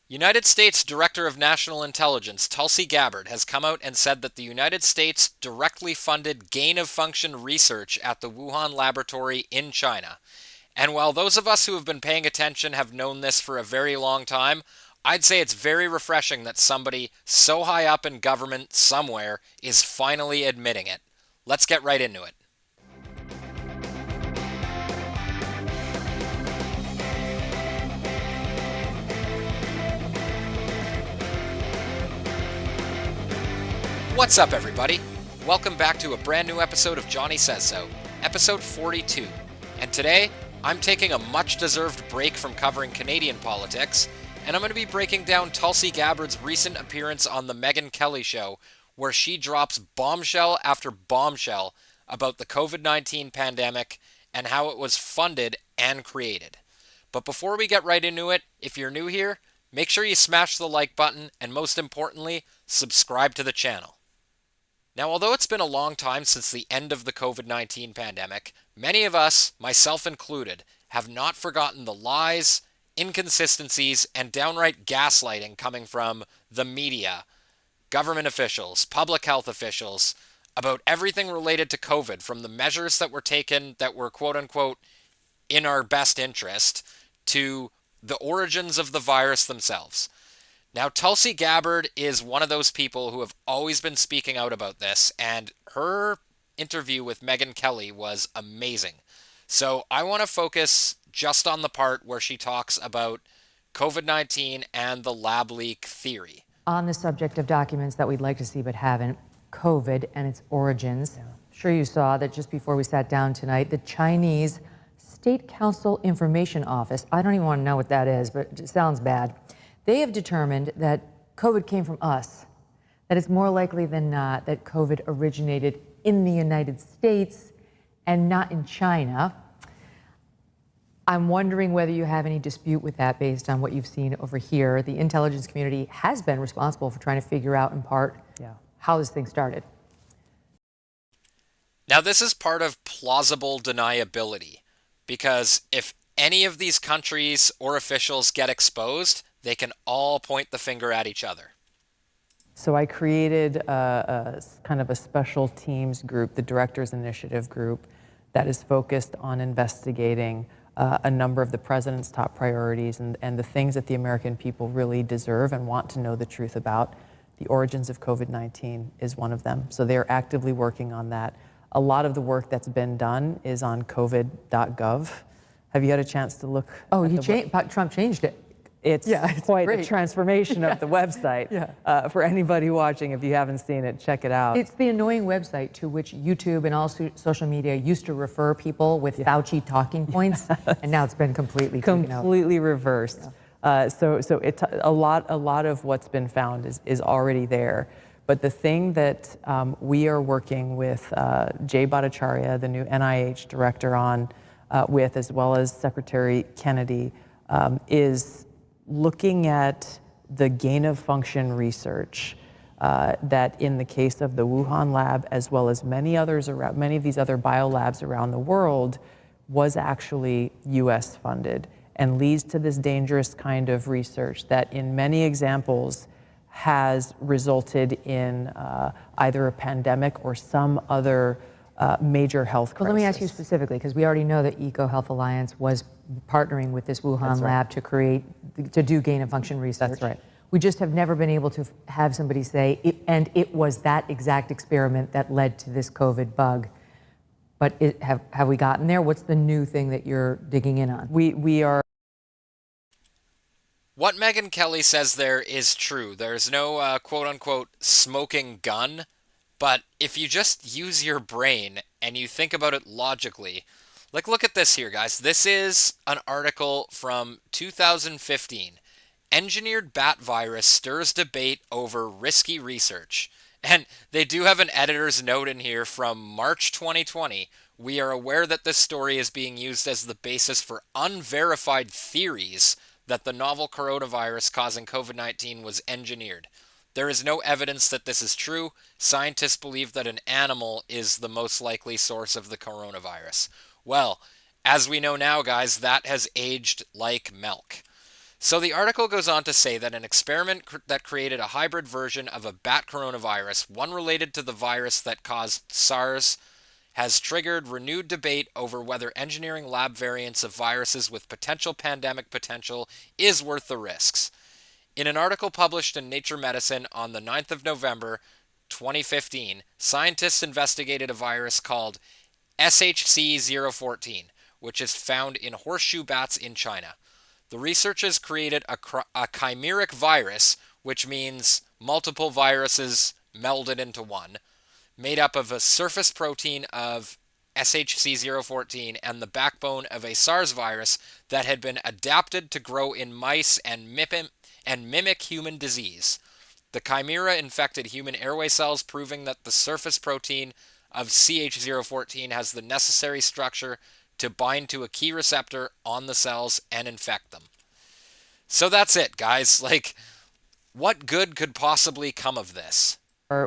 United States Director of National Intelligence Tulsi Gabbard has come out and said that the United States directly funded gain of function research at the Wuhan laboratory in China. And while those of us who have been paying attention have known this for a very long time, I'd say it's very refreshing that somebody so high up in government somewhere is finally admitting it. Let's get right into it. What's up, everybody? Welcome back to a brand new episode of Jonny Says So, episode 42. And today, I'm taking a much deserved break from covering Canadian politics, and I'm going to be breaking down Tulsi Gabbard's recent appearance on The Megyn Kelly Show, where she drops bombshell after bombshell about the COVID-19 pandemic and how it was funded and created. But before we get right into it, if you're new here, make sure you smash the like button and most importantly, subscribe to the channel. Now, although it's been a long time since the end of the COVID-19 pandemic, many of us, myself included, have not forgotten the lies, inconsistencies, and downright gaslighting coming from the media, government officials, public health officials, about everything related to COVID, from the measures that were taken that were quote unquote in our best interest to the origins of the virus themselves. Now, Tulsi Gabbard is one of those people who have always been speaking out about this, and her interview with Megyn Kelly was amazing. So I want to focus just on the part where she talks about COVID-19 and the lab leak theory. On the subject of documents that we'd like to see but haven't, COVID and its origins. I'm sure you saw that just before we sat down tonight, the Chinese State Council Information Office, I don't even want to know what that is, but it sounds bad. They have determined that COVID came from us, that it's more likely than not that COVID originated in the United States and not in China. I'm wondering whether you have any dispute with that based on what you've seen over here. The intelligence community has been responsible for trying to figure out, in part, how this thing started. Now, this is part of plausible deniability, because if any of these countries or officials get exposed, they can all point the finger at each other. So I created a kind of a special teams group, the Directors Initiative group, that is focused on investigating a number of the president's top priorities and the things that the American people really deserve and want to know the truth about. The origins of COVID-19 is one of them. So they're actively working on that. A lot of the work that's been done is on covid.gov. Have you had a chance to look? Oh, Trump changed it. It's quite great. a transformation of the website. For anybody watching, if you haven't seen it, check it out. It's the annoying website to which YouTube and all social media used to refer people with Fauci talking points, and now it's been completely reversed. So it's a lot of what's been found is already there. But the thing that we are working with Jay Bhattacharya, the new NIH director, on with, as well as Secretary Kennedy, is looking at the gain of function research that in the case of the Wuhan lab, as well as many of these other biolabs around the world, was actually US funded and leads to this dangerous kind of research that in many examples has resulted in either a pandemic or some other major health crisis. Well, let me ask you specifically, because we already know that EcoHealth Alliance was partnering with this Wuhan lab to do gain of function research. That's right. We just have never been able to have somebody say, it was that exact experiment that led to this COVID bug. But have we gotten there? What's the new thing that you're digging in on? We are. What Megyn Kelly says there is true. There's no quote-unquote smoking gun, but if you just use your brain and you think about it logically, like look at this here, guys. This is an article from 2015. Engineered bat virus stirs debate over risky research. And they do have an editor's note in here from March 2020. We are aware that this story is being used as the basis for unverified theories that the novel coronavirus causing COVID-19 was engineered. There is no evidence that this is true. Scientists believe that an animal is the most likely source of the coronavirus. Well, as we know now, guys, that has aged like milk. So the article goes on to say that an experiment that created a hybrid version of a bat coronavirus, one related to the virus that caused SARS, has triggered renewed debate over whether engineering lab variants of viruses with potential pandemic potential is worth the risks. In an article published in Nature Medicine on the 9th of November 2015, scientists investigated a virus called SHC-014, which is found in horseshoe bats in China. The researchers created a chimeric virus, which means multiple viruses melded into one, made up of a surface protein of SHC-014 and the backbone of a SARS virus that had been adapted to grow in mice and mimic human disease. The chimera infected human airway cells, proving that the surface protein of CH014 has the necessary structure to bind to a key receptor on the cells and infect them. So that's it, guys. Like, what good could possibly come of this?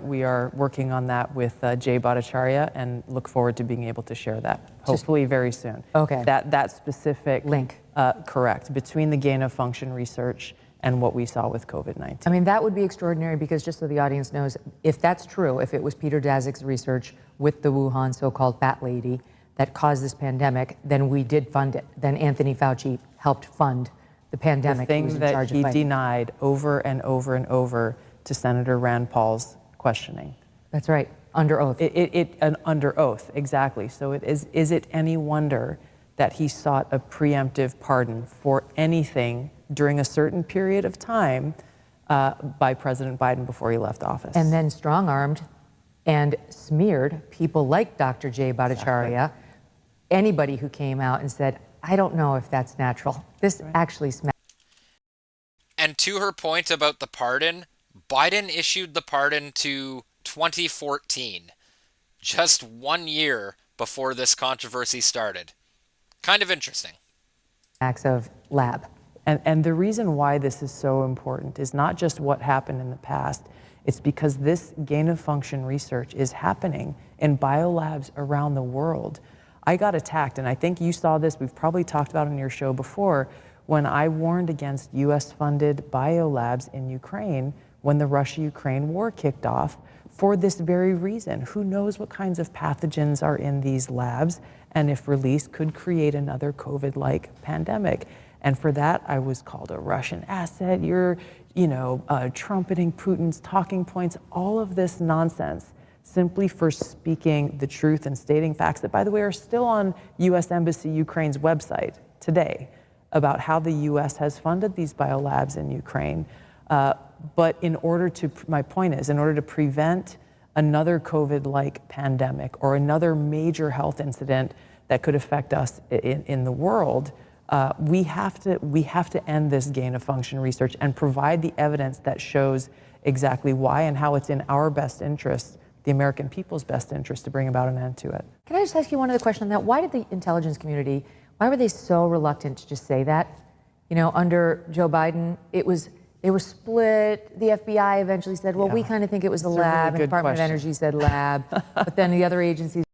We are working on that with Jay Bhattacharya and look forward to being able to share that, hopefully very soon. Okay. That specific link. Correct, between the gain of function research and what we saw with COVID-19. I mean, that would be extraordinary because just so the audience knows, if that's true, if it was Peter Daszak's research with the Wuhan so-called bat lady that caused this pandemic, then we did fund it. Then Anthony Fauci helped fund the pandemic. The thing that he denied over and over and over to Senator Rand Paul's questioning. That's right, under oath. Under oath, exactly. So is it any wonder that he sought a preemptive pardon for anything during a certain period of time by President Biden before he left office? And then strong-armed and smeared people like Dr. Jay Bhattacharya, anybody who came out and said, I don't know if that's natural. This actually smells. And to her point about the pardon, Biden issued the pardon to 2014, just 1 year before this controversy started. Kind of interesting. Acts of lab. And the reason why this is so important is not just what happened in the past, it's because this gain-of-function research is happening in biolabs around the world. I got attacked, and I think you saw this, we've probably talked about it on your show before, when I warned against US-funded biolabs in Ukraine when the Russia-Ukraine war kicked off for this very reason. Who knows what kinds of pathogens are in these labs, and if released, could create another COVID-like pandemic. And for that, I was called a Russian asset. You're, trumpeting Putin's talking points, all of this nonsense, simply for speaking the truth and stating facts that, by the way, are still on U.S. Embassy Ukraine's website today about how the U.S. has funded these biolabs in Ukraine. But my point is, in order to prevent another COVID-like pandemic or another major health incident that could affect us in the world, we have to end this gain-of-function research and provide the evidence that shows exactly why and how it's in our best interest, the American people's best interest, to bring about an end to it. Can I just ask you one other question on that? Why did the intelligence community, why were they so reluctant to just say that? Under Joe Biden, they were split. The FBI eventually said, well, we kind of think it was the lab, and the Department of Energy said lab, but then the other agencies.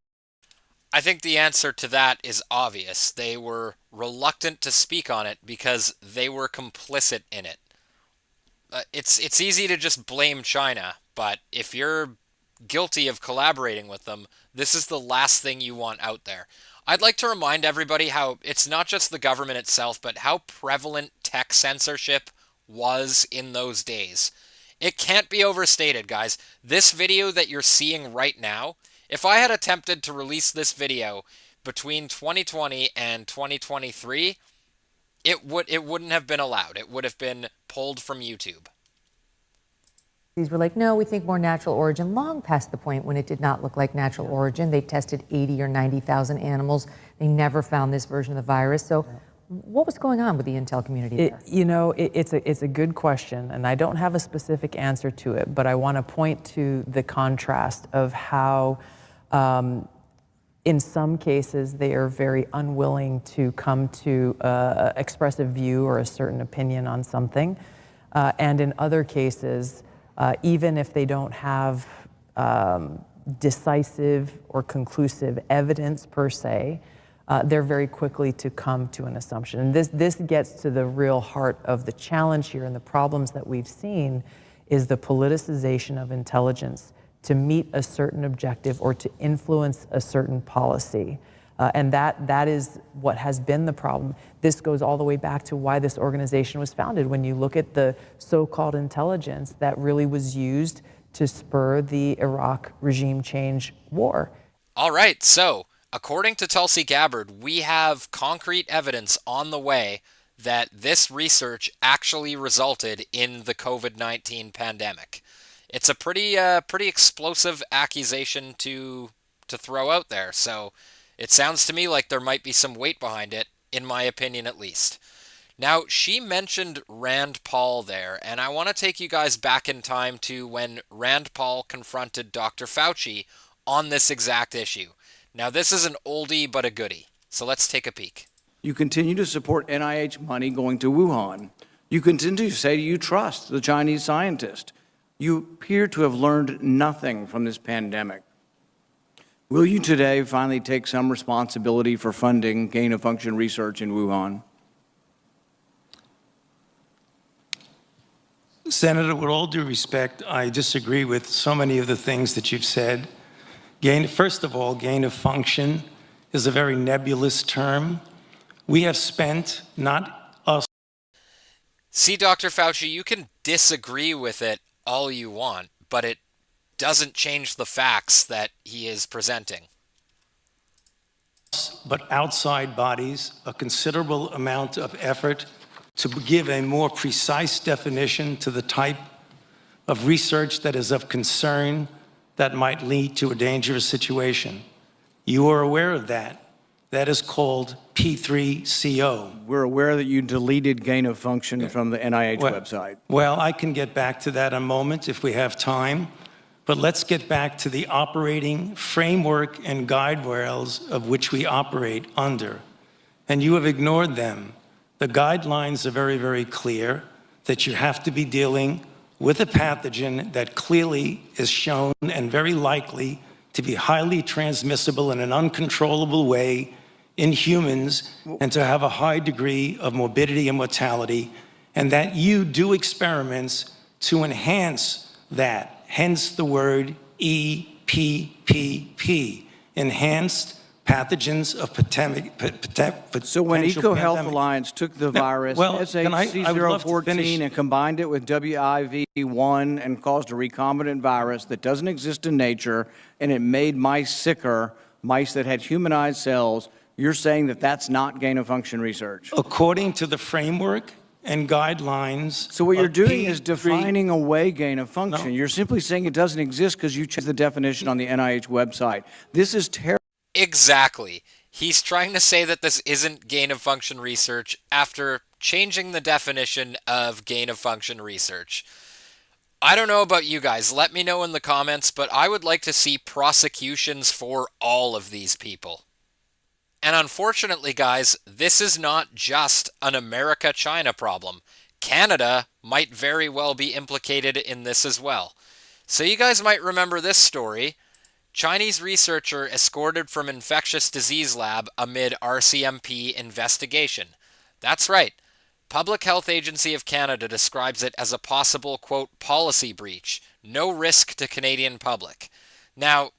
I think the answer to that is obvious. They were reluctant to speak on it because they were complicit in it. It's easy to just blame China, but if you're guilty of collaborating with them, this is the last thing you want out there. I'd like to remind everybody how it's not just the government itself, but how prevalent tech censorship was in those days. It can't be overstated, guys. This video that you're seeing right now, if I had attempted to release this video between 2020 and 2023, it wouldn't have been allowed. It would have been pulled from YouTube. These were like, no, we think more natural origin, long past the point when it did not look like natural origin. They tested 80 or 90,000 animals. They never found this version of the virus. So what was going on with the intel community there? It's a good question, and I don't have a specific answer to it, but I want to point to the contrast of how in some cases they are very unwilling to come to express a view or a certain opinion on something, and in other cases, even if they don't have decisive or conclusive evidence per se, they're very quickly to come to an assumption. And this gets to the real heart of the challenge here, and the problems that we've seen is the politicization of intelligence to meet a certain objective or to influence a certain policy. And that is what has been the problem. This goes all the way back to why this organization was founded. When you look at the so-called intelligence that really was used to spur the Iraq regime change war. All right, so according to Tulsi Gabbard, we have concrete evidence on the way that this research actually resulted in the COVID-19 pandemic. It's a pretty explosive accusation to throw out there, so it sounds to me like there might be some weight behind it, in my opinion at least. Now, she mentioned Rand Paul there, and I want to take you guys back in time to when Rand Paul confronted Dr. Fauci on this exact issue. Now, this is an oldie but a goodie, so let's take a peek. You continue to support NIH money going to Wuhan. You continue to say you trust the Chinese scientist. You appear to have learned nothing from this pandemic. Will you today finally take some responsibility for funding gain-of-function research in Wuhan? Senator, with all due respect, I disagree with so many of the things that you've said. First of all, gain of function is a very nebulous term. We have spent, not us. See, Dr. Fauci, you can disagree with it all you want, but it doesn't change the facts that he is presenting. But outside bodies, a considerable amount of effort to give a more precise definition to the type of research that is of concern that might lead to a dangerous situation. You are aware of that. That is called P3CO. We're aware that you deleted gain-of-function from the NIH website. Well, I can get back to that in a moment if we have time. But let's get back to the operating framework and guide rails of which we operate under. And you have ignored them. The guidelines are very, very clear that you have to be dealing with a pathogen that clearly is shown and very likely to be highly transmissible in an uncontrollable way in humans and to have a high degree of morbidity and mortality, and that you do experiments to enhance that. Hence the word EPPP, enhanced pathogens of potential. So when EcoHealth Alliance took the virus, SHC014, and combined it with WIV1 and caused a recombinant virus that doesn't exist in nature, and it made mice sicker, mice that had humanized cells, you're saying that that's not gain-of-function research? According to the framework and guidelines. So what you're doing is defining away gain-of-function. No. You're simply saying it doesn't exist because you changed the definition on the NIH website. This is terrible. Exactly. He's trying to say that this isn't gain-of-function research after changing the definition of gain-of-function research. I don't know about you guys. Let me know in the comments, but I would like to see prosecutions for all of these people. And unfortunately, guys, this is not just an America-China problem. Canada might very well be implicated in this as well. So you guys might remember this story. Chinese researcher escorted from infectious disease lab amid RCMP investigation. That's right. Public Health Agency of Canada describes it as a possible, quote, policy breach. No risk to Canadian public. Now,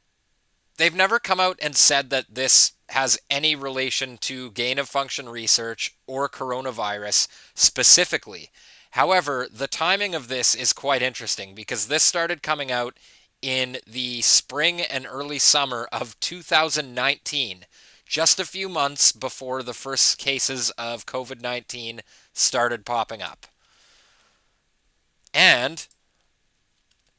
they've never come out and said that this has any relation to gain-of-function research or coronavirus specifically. However, the timing of this is quite interesting because this started coming out in the spring and early summer of 2019, just a few months before the first cases of COVID-19 started popping up. And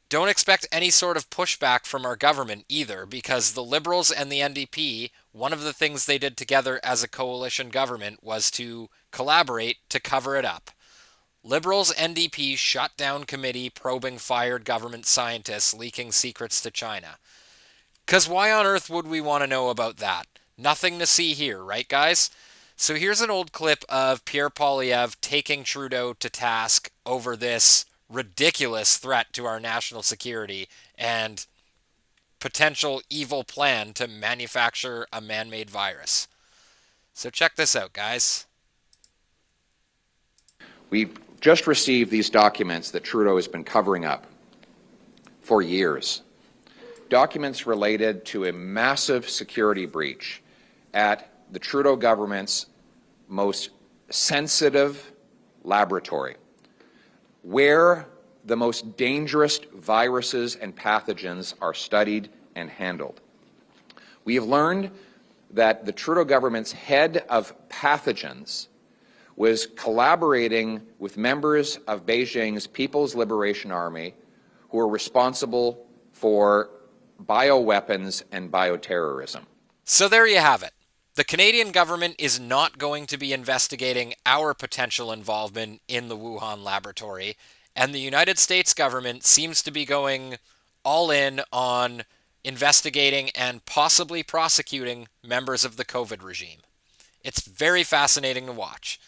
don't expect any sort of pushback from our government either, because the Liberals and the NDP, one of the things they did together as a coalition government was to collaborate to cover it up. Liberals NDP shut down committee probing fired government scientists leaking secrets to China. Because why on earth would we want to know about that? Nothing to see here, right guys? So here's an old clip of Pierre Poilievre taking Trudeau to task over this ridiculous threat to our national security and potential evil plan to manufacture a man-made virus. So check this out, guys. We've just received these documents that Trudeau has been covering up for years. Documents related to a massive security breach at the Trudeau government's most sensitive laboratory, where the most dangerous viruses and pathogens are studied and handled. We have learned that the Trudeau government's head of pathogens was collaborating with members of Beijing's People's Liberation Army who are responsible for bioweapons and bioterrorism. So there you have it. The Canadian government is not going to be investigating our potential involvement in the Wuhan laboratory, and the United States government seems to be going all in on investigating and possibly prosecuting members of the COVID regime. It's very fascinating to watch.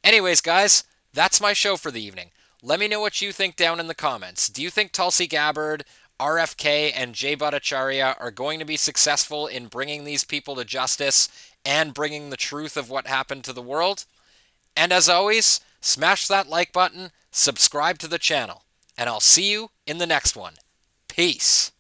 Anyways, guys, that's my show for the evening. Let me know what you think down in the comments. Do you think Tulsi Gabbard, RFK, and Jay Bhattacharya are going to be successful in bringing these people to justice and bringing the truth of what happened to the world? And as always, smash that like button, subscribe to the channel, and I'll see you in the next one. Peace.